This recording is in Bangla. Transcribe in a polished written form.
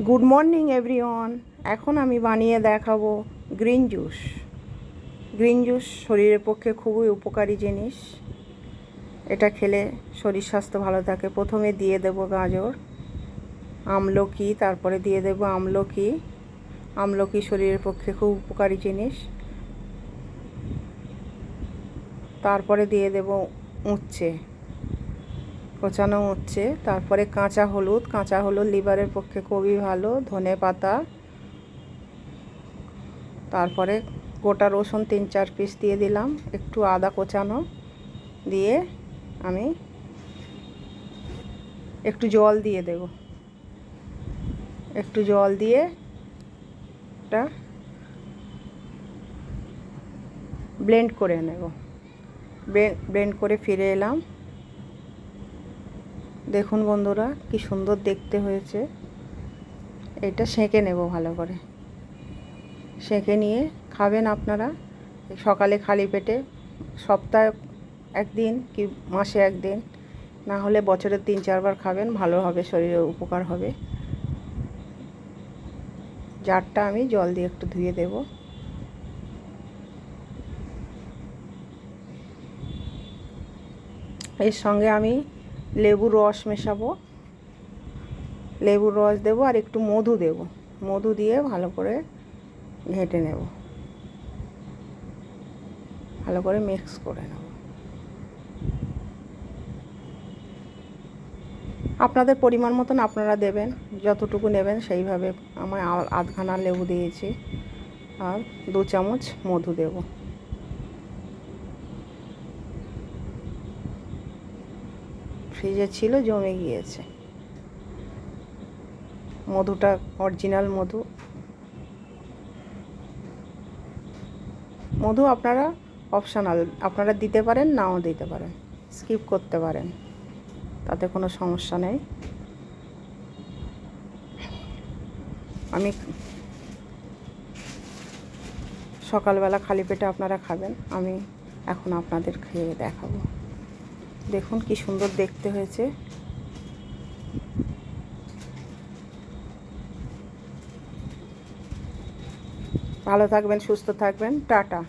Good morning everyone. এখন আমি বানিয়ে দেখাবো গ্রিন জুস। গ্রিন জুস শরীরের পক্ষে খুবই উপকারী জিনিস। এটা খেলে শরীর স্বাস্থ্য ভালো থাকে। প্রথমে দিয়ে দেব গাজর, আমলকি, তারপরে দিয়ে দেব আমলকি। আমলকি শরীরের পক্ষে খুব উপকারী জিনিস। তারপরে দিয়ে দেব উচ্ছে, কোচানো উচ্ছে। তারপরে কাঁচা হলুদ লিভারের পক্ষে খুবই ভালো। ধনে পাতা, তারপরে গোটা রসুন 3-4 পিস দিয়ে দিলাম। একটু আদা কোচানো দিয়ে আমি একটু জল দিয়ে দেব। একটু জল দিয়ে এটা ব্লেন্ড করে নেব। ব্লেন্ড করে ফিরে এলাম। দেখুন বন্ধুরা, কি সুন্দর দেখতে হয়েছে। এটা সেঁকে নেব ভালো করে। সেঁকে নিয়ে খাবেন আপনারা সকালে খালি পেটে। সপ্তাহে একদিন কি মাসে একদিন, না হলে বছরে 3-4 বার খাবেন। ভালো হবে, শরীরে উপকার হবে। জারটা আমি জল দিয়ে একটু ধুয়ে দেব। এর সঙ্গে আমি লেবুর রস মেশাবো। লেবুর রস দেবো আর একটু মধু দেব। মধু দিয়ে ভালো করে ঘেঁটে নেব, ভালো করে মিক্স করে নেব। আপনাদের পরিমাণ মতন আপনারা দেবেন, যতটুকু নেবেন সেইভাবে। আমি আধখানা লেবু দিয়েছি আর 2 চামচ মধু দেব। ফ্রিজে ছিল, জমে গিয়েছে। মধুটা অরিজিনাল মধু। মধু আপনারা অপশনাল, আপনারা দিতে পারেন, নাও দিতে পারেন, স্কিপ করতে পারেন, তাতে কোনো সমস্যা নেই। আমি সকালবেলা খালি পেটে আপনারা খাবেন। আমি এখন আপনাদের খেয়ে দেখাবো। দেখুন কি সুন্দর দেখতে হয়েছে। ভালো থাকবেন, সুস্থ থাকবেন। টাটা।